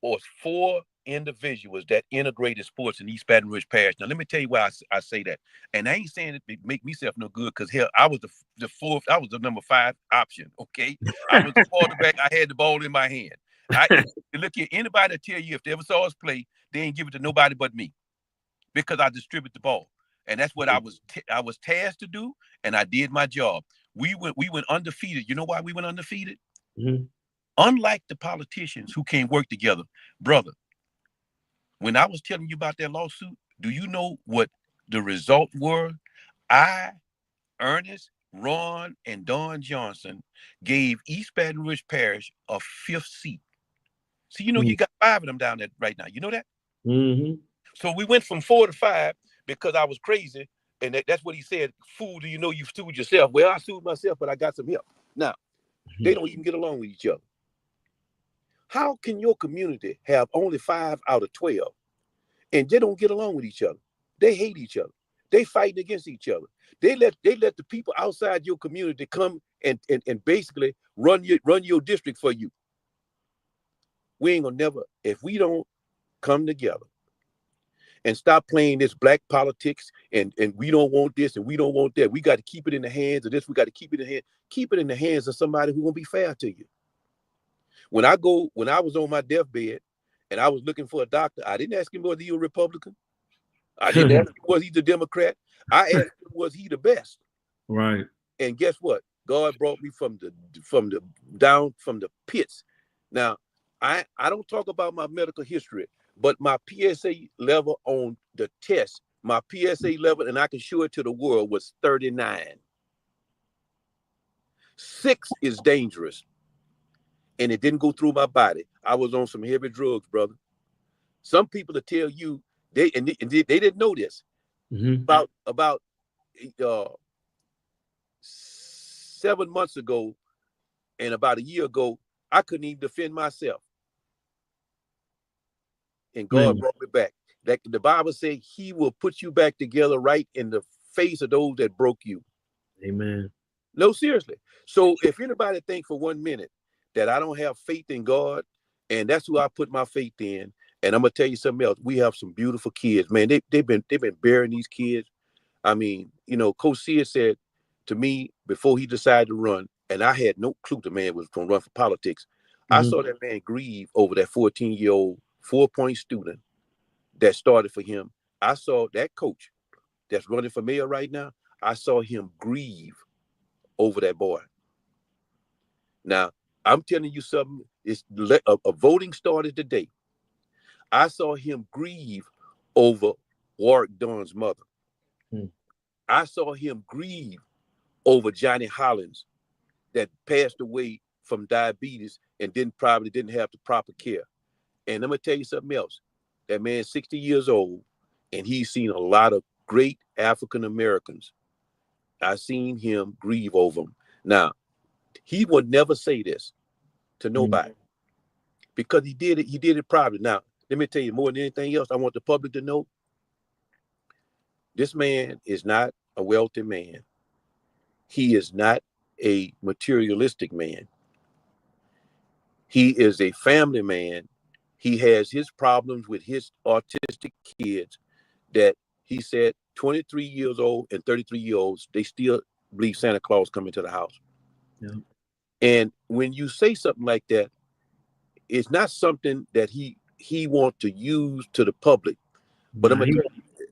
was four individuals that integrated sports in East Baton Rouge Parish. Now, let me tell you why I say that. And I ain't saying it to make myself no good because, hell, I was the fourth, I was the number 5 option, okay? I was the quarterback. I had the ball in my hand. Look here, anybody tell you if they ever saw us play, they ain't give it to nobody but me because I distribute the ball. And that's what I was tasked to do, and I did my job. We went undefeated. You know why we went undefeated? Mhm. Unlike the politicians who can't work together, brother. When I was telling you about that lawsuit, do you know what the result were? I, Ernest, Ron, and Don Johnson gave East Baton Rouge Parish a 5th seat. So you know you got 5 of them down there right now. You know that? Mhm. So we went from 4 to 5 because I was crazy. And that's what he said. Fool, do you know you sued yourself? Well, I sued myself, but I got some help. Now, they don't even get along with each other. How can your community have only 5 out of 12 and they don't get along with each other? They hate each other. They fighting against each other. They let the people outside your community come and basically run your district for you. We ain't gonna never, if we don't come together and stop playing this black politics and we don't want this and we don't want that. We got to keep it in the hands of this. We got to keep it in the hands of somebody who gonna be fair to you. When I was on my deathbed and I was looking for a doctor, I didn't ask him was he a Republican. I didn't ask him was he the Democrat. I asked him was he the best. Right. And guess what? God brought me from the down from the pits. Now, I don't talk about my medical history, but my PSA level on the test, my PSA level, and I can show it to the world, was 39. 6 is dangerous. and it didn't go through my body. I was on some heavy drugs, brother. Some people will tell you they didn't know this. Mm-hmm. About 7 months ago and about a year ago, I couldn't even defend myself. And God brought me back. That the Bible says he will put you back together right in the face of those that broke you. Amen. No, seriously. So if anybody think for 1 minute that I don't have faith in God, and that's who I put my faith in, and I'm gonna tell you something else. We have some beautiful kids, man. They've been burying these kids. I mean, Coach Sears said to me before he decided to run, and I had no clue the man was going to run for politics. I saw that man grieve over that 14-year-old 4-point student that started for him. I saw that coach that's running for mayor right now. I saw him grieve over that boy. Now, I'm telling you something. It's a voting started today. I saw him grieve over Warwick Dawn's mother. I saw him grieve over Johnny Hollins that passed away from diabetes and probably didn't have the proper care. And I'm gonna tell you something else. That man's 60 years old, and he's seen a lot of great African Americans. I seen him grieve over them. Now, he would never say this to nobody because he did it privately. Now, let me tell you more than anything else, I want the public to know this man is not a wealthy man. He is not a materialistic man. He is a family man. He has his problems with his autistic kids that he said 23 years old and 33-year-olds, they still believe Santa Claus coming to the house. Yeah. And when you say something like that, it's not something that he wants to use to the public. But I'm gonna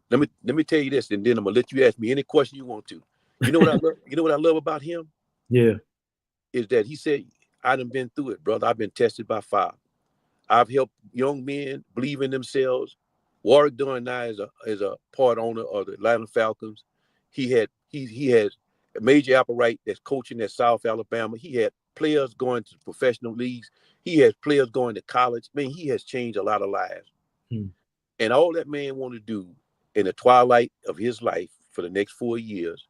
let me tell you this, and then I'm gonna let you ask me any question you want to. You know what I love? You know what I love about him? Yeah. Is that he said, I done been through it, brother. I've been tested by fire. I've helped young men believe in themselves. Warwick Dunn now is a part owner of the Atlanta Falcons. He has a major Applewright that's coaching at South Alabama. He had players going to professional leagues. He has players going to college. Man, he has changed a lot of lives. And all that man want to do in the twilight of his life for the next 4 years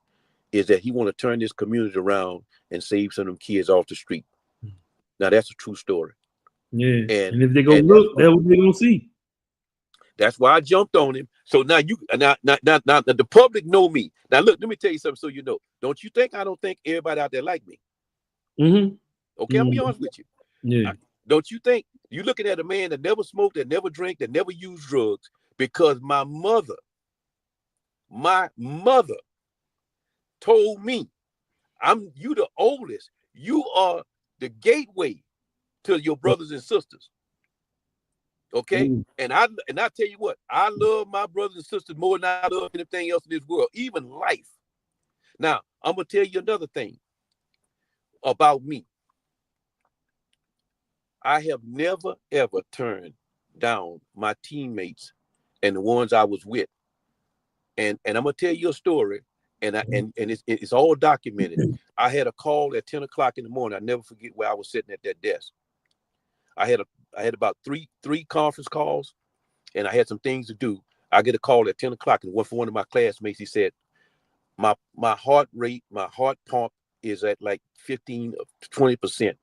is that he want to turn this community around and save some of them kids off the street. Now that's a true story. Yeah. And if they go look, that's what they're gonna see. That's why I jumped on him. So now now the public know me. Now look, let me tell you something so you know. Don't you think I don't think everybody out there like me? Okay, I'm gonna be honest with you. Yeah. Don't you think you looking at a man that never smoked, that never drank, that never used drugs, because my mother told me, you the oldest. You are the gateway to your brothers and sisters. Okay. And I tell you what, I love my brothers and sisters more than I love anything else in this world, even life. Now, I'm gonna tell you another thing about me. I have never ever turned down my teammates and the ones I was with. And I'm gonna tell you a story, and it's all documented. I had a call at 10 o'clock in the morning. I never forget where I was sitting at that desk. I had about three conference calls, and I had some things to do. I get a call at 10 o'clock, and from one of my classmates, he said, my heart rate, my heart pump is at like 15 to 20%.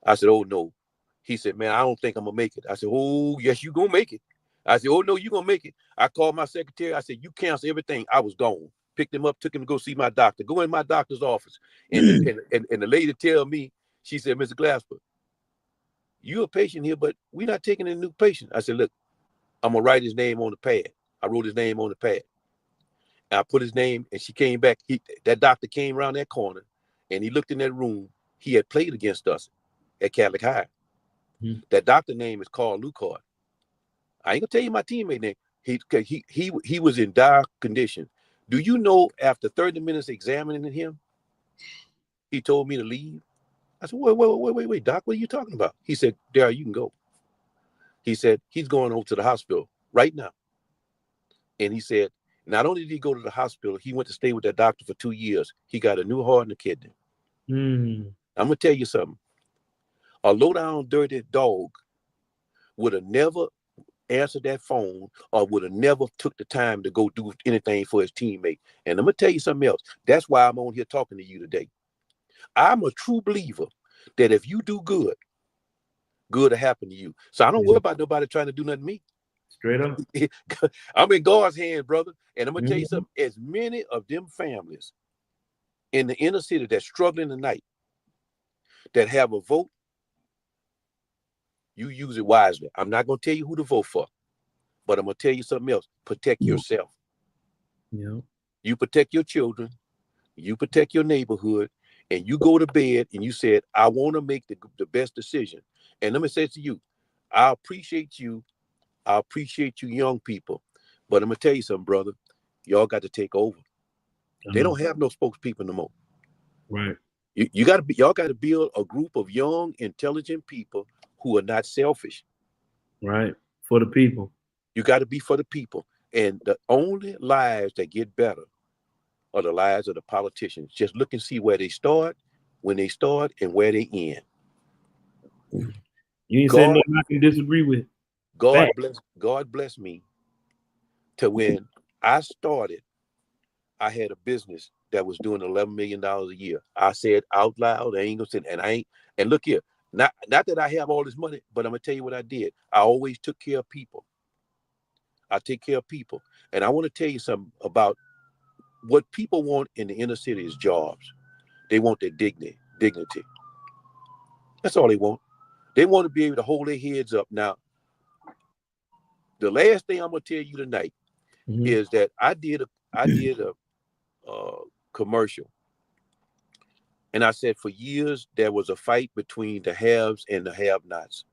I said, oh no. He said, man, I don't think I'm gonna make it. I said, oh yes, you gonna make it. I said, oh no, you gonna make it. I called my secretary. I said, you cancel everything. I was gone. Picked him up, took him to go see my doctor. Go in my doctor's office, and the lady tell me, she said, Mr. Glasper, you a patient here, but we're not taking a new patient. I said, look, I'm gonna write his name on the pad. I wrote his name on the pad. And I put his name, and she came back. That doctor came around that corner, and he looked in that room. He had played against us at Catholic High. That doctor name is Carl Lucard. I ain't gonna tell you my teammate name. He was in dire condition. Do you know after 30 minutes examining him, he told me to leave? I said, wait, Doc, what are you talking about? He said, Darryl, you can go. He said, he's going over to the hospital right now. And he said, not only did he go to the hospital, he went to stay with that doctor for 2 years. He got a new heart and a kidney. I'm gonna tell you something. A low down dirty dog would have never answered that phone or would have never took the time to go do anything for his teammate. And I'm gonna tell you something else. That's why I'm on here talking to you today. I'm a true believer that if you do good, good will happen to you. So I don't worry about nobody trying to do nothing to me. Straight up. I'm in God's hands, brother. And I'm gonna tell you Mm-hmm. something. As many of them families in the inner city that's struggling tonight, that have a vote, you use it wisely. I'm not gonna tell you who to vote for, but I'm gonna tell you something else. Protect yourself. Yeah. You protect your children, you protect your neighborhood, and you go to bed and you said, I want to make the best decision. And let me say to you, I appreciate you. I appreciate you young people. But I'm gonna tell you something, brother. Y'all got to take over. They don't have no spokespeople no more. Right. You gotta be, y'all gotta build a group of young, intelligent people who are not selfish. Right. For the people. You got to be for the people. And the only lives that get better are the lives of the politicians. Just look and see where they start, when they start, and where they end. You ain't saying nothing I can disagree with. God bless me to when I started, I had a business that was doing $11 million a year. I said out loud, I ain't gonna say, and look here, not that I have all this money, but I'm gonna tell you what I did. I always took care of people. I take care of people. And I want to tell you something about what people want in the inner city is jobs. They want their dignity. That's all they want. They want to be able to hold their heads up. Now, the last thing I'm gonna tell you tonight is that I did a commercial, and I said for years there was a fight between the haves and the have-nots,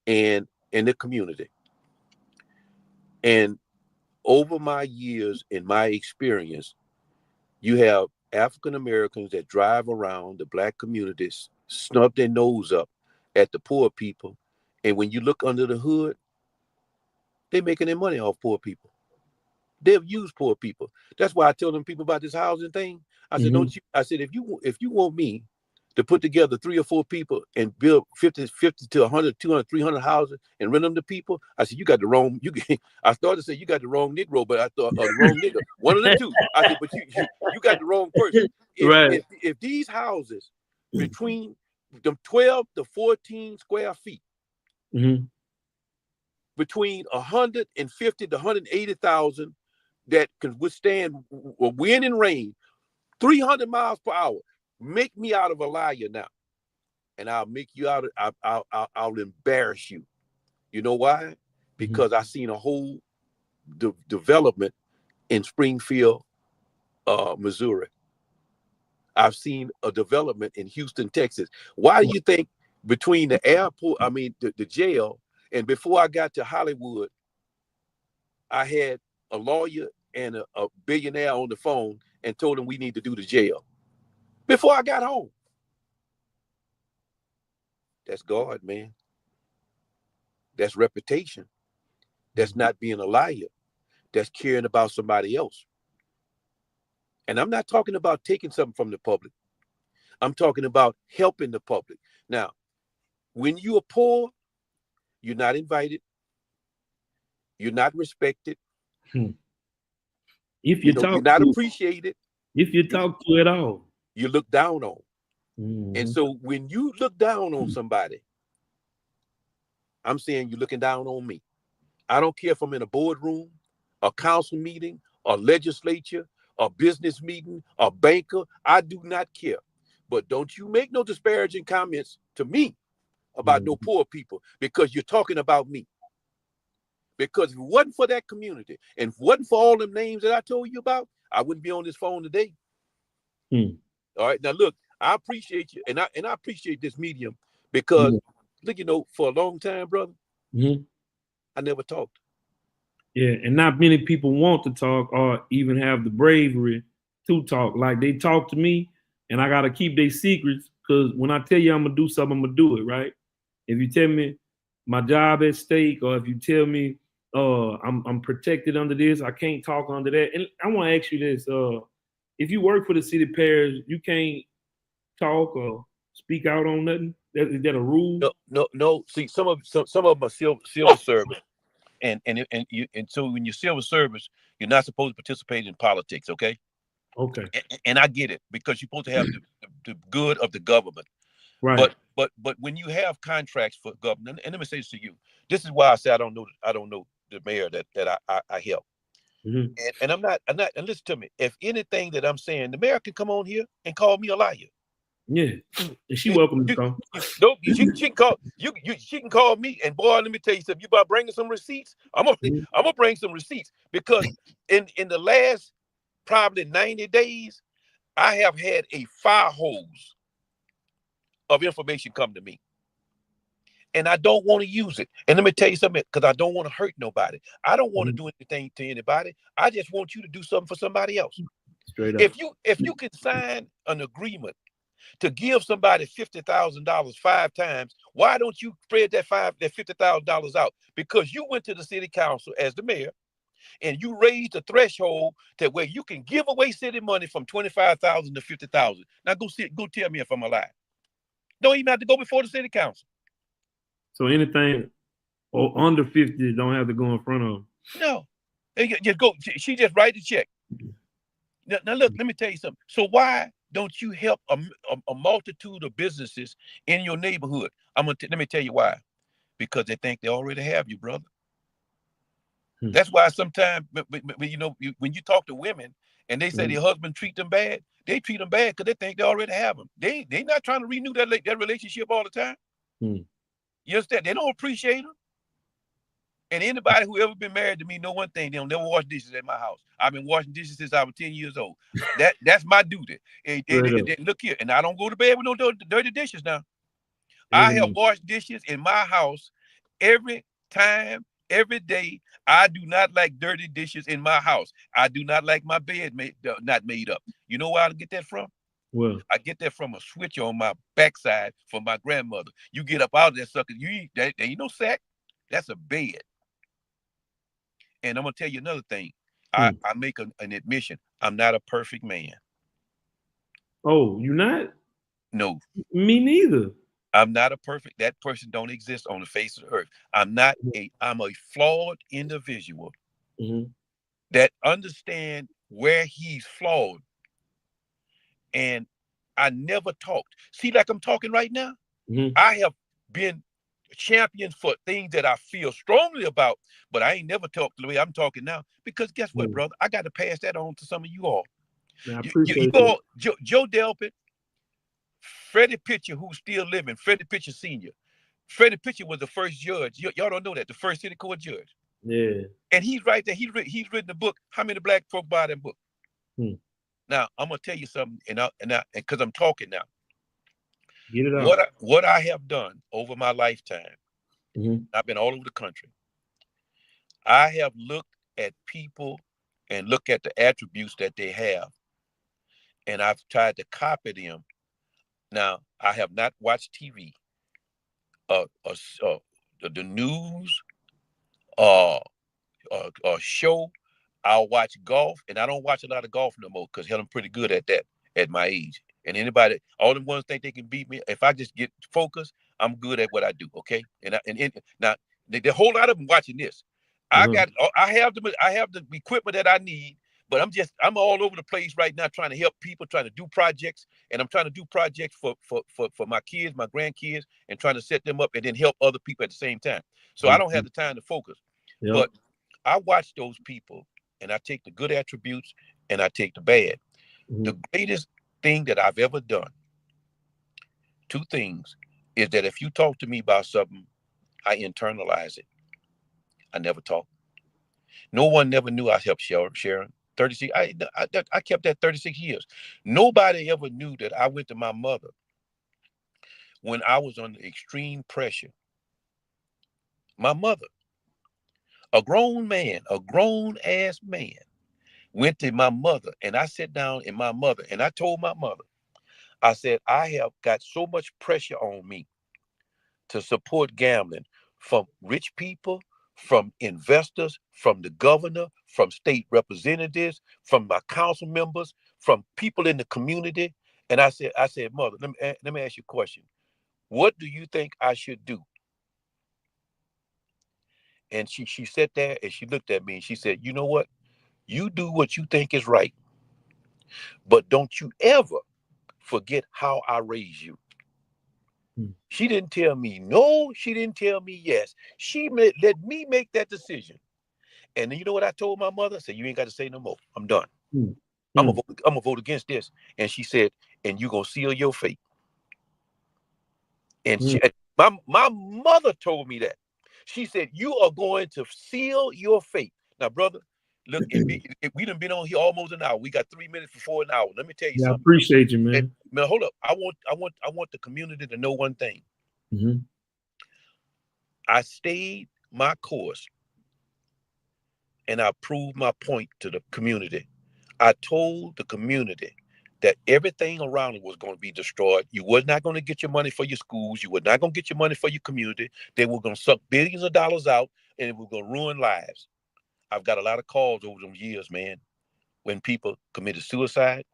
and in the community. And over my years, in my experience, you have African Americans that drive around the black communities, snub their nose up at the poor people, and when you look under the hood, they're making their money off poor people. They've used poor people. That's why I tell them people about this housing thing. I said, don't you? I said, if you want me to put together 3 or 4 people and build 50 to 100, 200, 300 houses and rent them to people, I said, you got the wrong. I started to say you got the wrong Negro, but I thought the wrong nigga. One of the two. I said, but you got the wrong person. If these houses between them 12 to 14 square feet, between 150 to 180,000 that can withstand wind and rain, 300 miles per hour, make me out of a liar now, and I'll make you out of. I'll embarrass you. You know why? Because I seen a whole development in Springfield, Missouri. I've seen a development in Houston, Texas. Why do you think between the airport, the jail, and before I got to Hollywood, I had a lawyer and a billionaire on the phone and told him we need to do the jail before I got home? That's God, man. That's reputation. That's not being a liar. That's caring about somebody else. And I'm not talking about taking something from the public. I'm talking about helping the public. Now, when you are poor, you're not invited. You're not respected. If you're not appreciated. If you talk to at all, you look down on. And so when you look down on somebody, I'm saying you're looking down on me. I don't care if I'm in a boardroom, a council meeting, a legislature, a business meeting, a banker. I do not care. But don't you make no disparaging comments to me about no poor people, because you're talking about me. Because if it wasn't for that community and if it wasn't for all them names that I told you about, I wouldn't be on this phone today. All right. Now look, I appreciate you, and I appreciate this medium, because look, for a long time, brother, I never talked. Yeah, and not many people want to talk or even have the bravery to talk. Like, they talk to me, and I gotta keep their secrets, because when I tell you I'm gonna do something, I'm gonna do it, right? If you tell me my job at stake, or if you tell me I'm protected under this, I can't talk under that. And I want to ask you this: if you work for the city parish, you can't talk, or speak out on nothing? Is that a rule? No. See, some of them are civil service, and so when you're civil service, you're not supposed to participate in politics, okay? Okay. And I get it because you're supposed to have the good of the government. Right. But when you have contracts for government, and let me say this to you, this is why I say I don't know the mayor that I help. Mm-hmm. And I'm not, and listen to me. If anything that I'm saying, the mayor can come on here and call me a liar. Yeah, and she welcome to come. No, she can call she can call me, and boy, let me tell you something. You about bringing some receipts? I'm gonna bring some receipts because in the last probably 90 days, I have had a fire hose of information come to me, and I don't want to use it. And let me tell you something, because I don't want to hurt nobody. I don't want to do anything to anybody. I just want you to do something for somebody else. Straight up. If you can sign an agreement to give somebody $50,000 5 times, why don't you spread that $50,000 out? Because you went to the city council as the mayor and you raised the threshold to where you can give away city money from 25,000 to 50,000. Now go tell me if I'm alive. Don't even have to go before the city council. So anything under 50 don't have to go in front of them. No, just go. She just write the check. Now look, let me tell you something. So why don't you help a multitude of businesses in your neighborhood? Let me tell you why. Because they think they already have you, brother. That's why sometimes, you know, when you talk to women and they say their husband treat them bad, they treat them bad because they think they already have them. They not trying to renew that relationship all the time. You understand? They don't appreciate them. And anybody who ever been married to me know one thing: they don't never wash dishes at my house. I've been washing dishes since I was 10 years old. That's my duty. And look here, and I don't go to bed with no dirty dishes now. I have washed dishes in my house every time, every day. I do not like dirty dishes in my house. I do not like my bed not made up. You know where I get that from? Well, I get that from a switch on my backside from my grandmother. You get up out of that sucker, you eat that. There ain't no sack. That's a bed. And I'm gonna tell you another thing. I make an admission. I'm not a perfect man. Oh, you not? No. Me neither. I'm not a perfect. That person don't exist on the face of the earth. I'm a flawed individual that understand where he's flawed. And I never talked. See, like I'm talking right now. I have been champion for things that I feel strongly about, but I ain't never talked the way I'm talking now. Because guess what, brother? I got to pass that on to some of you all. I appreciate that. Joe Delpit, Freddie Pitcher, who's still living, Freddie Pitcher Sr. Freddie Pitcher was the first judge. Y'all don't know that, the first city court judge. Yeah. And he's right there. He's written a book. How many black folk buy that book? Now I'm gonna tell you something, and because I'm talking now. Get it out. What I have done over my lifetime, I've been all over the country. I have looked at people and looked at the attributes that they have, and I've tried to copy them. Now, I have not watched TV, the news, show. I'll watch golf, and I don't watch a lot of golf no more because I'm pretty good at that at my age. And anybody, all the ones think they can beat me. If I just get focused, I'm good at what I do. Okay, now the whole lot of them watching this. I have the equipment that I need, but I'm all over the place right now trying to help people, trying to do projects, and I'm trying to do projects for my kids, my grandkids, and trying to set them up and then help other people at the same time. So I don't have the time to focus. But I watch those people, and I take the good attributes and I take the bad. The greatest thing that I've ever done, 2 things, is that if you talk to me about something, I internalize it. I never talk. No one never knew I helped Sharon. 36. I kept that 36 years. Nobody ever knew that I went to my mother when I was under extreme pressure. My mother, a grown ass man, went to my mother, and I sat down in my mother, and I told my mother, I said, I have got so much pressure on me to support gambling from rich people, from investors, from the governor, from state representatives, from my council members, from people in the community. And I said, Mother, let me ask you a question. What do you think I should do? And she sat there and she looked at me and she said, you know what? You do what you think is right, but don't you ever forget how I raised you. She didn't tell me no. She didn't tell me yes. Let me make that decision. And then you know what I told my mother? I said, you ain't got to say no more. I'm done. I'm gonna vote against this. And she said, and you gonna seal your fate. And my mother told me that. She said, you are going to seal your fate. Now, brother, look, we done been on here almost an hour. We got 3 minutes before an hour. Let me tell you something. I appreciate you, man. And, man, hold up. I want the community to know one thing. I stayed my course and I proved my point to the community. I told the community that everything around it was going to be destroyed. You was not going to get your money for your schools. You were not going to get your money for your community. They were going to suck billions of dollars out and it was going to ruin lives. I've got a lot of calls over them years, man, when people committed suicide,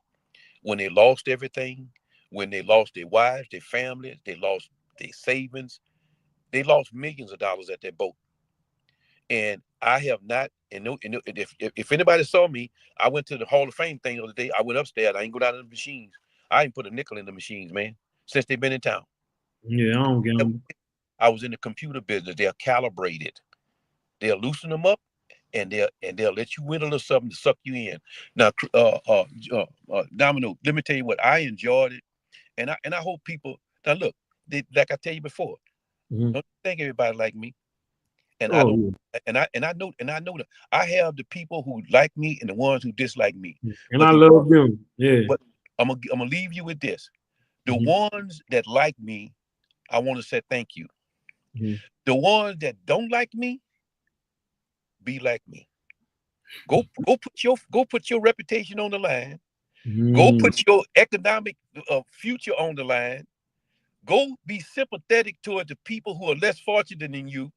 when they lost everything, when they lost their wives, their families, they lost their savings. They lost millions of dollars at that boat. And I have not, and if anybody saw me, I went to the Hall of Fame thing the other day. I went upstairs. I ain't go down to the machines. I ain't put a nickel in the machines, man, since they've been in town. Yeah, I don't get them. I was in the computer business. They're calibrated. They'll loosen them up, and they'll let you win a little something to suck you in. Now, Domino, let me tell you what, I enjoyed it, and I hope people. Now, look, like I tell you before, don't think everybody like me. And I don't, and I know that I have the people who like me and the ones who dislike me. And I love them. Yeah. But I'm gonna leave you with this. The ones that like me, I want to say thank you. The ones that don't like me, be like me. Go put your reputation on the line. Go put your economic future on the line. Go be sympathetic toward the people who are less fortunate than you.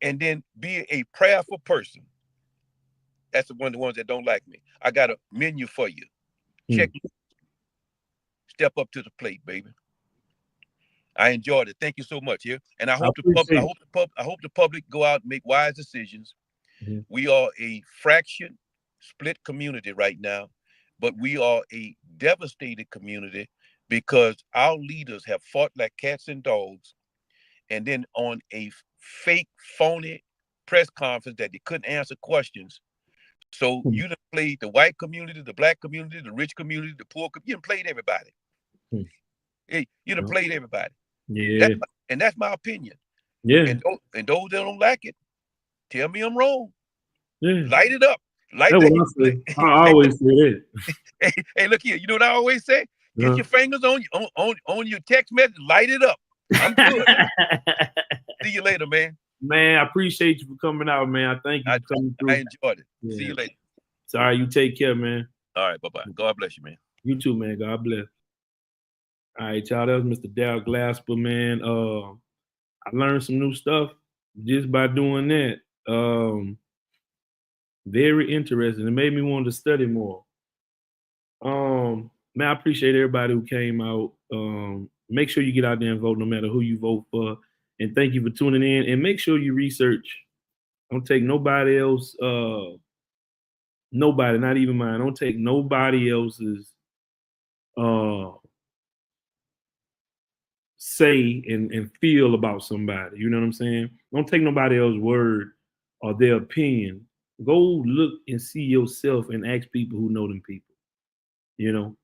And then be a prayerful person. That's one of the ones that don't like me. I got a menu for you. Check. Step up to the plate, baby. I enjoyed it. Thank you so much. Yeah, and I hope the public go out and make wise decisions. We are a fraction, split community right now, but we are a devastated community because our leaders have fought like cats and dogs, and then on a fake, phony press conference that they couldn't answer questions. So you done played the white community, the black community, the rich community, the poor community. You done played everybody. Hey, you done played everybody. Yeah. That's my opinion. Yeah. And those that don't like it, tell me I'm wrong. Yeah. Light it up. That's what I say. I always say that. Hey, look here. You know what I always say? Get your fingers on your text message. Light it up. I'm good. See you later, man. Man, I appreciate you for coming out, man. I thank you for coming through. I enjoyed it. Yeah. See you later. Sorry, you take care, man. All right, bye-bye. God bless you, man. You too, man. God bless. All right, y'all. That was Mr. Daryl Glasper, man. I learned some new stuff just by doing that. Very interesting. It made me want to study more. Man, I appreciate everybody who came out. Make sure you get out there and vote no matter who you vote for. And thank you for tuning in. And make sure you research. Don't take nobody else, nobody, not even mine. Don't take nobody else's say and feel about somebody. You know what I'm saying? Don't take nobody else's word or their opinion. Go look and see yourself and ask people who know them people. You know?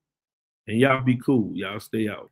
And y'all be cool. Y'all stay out.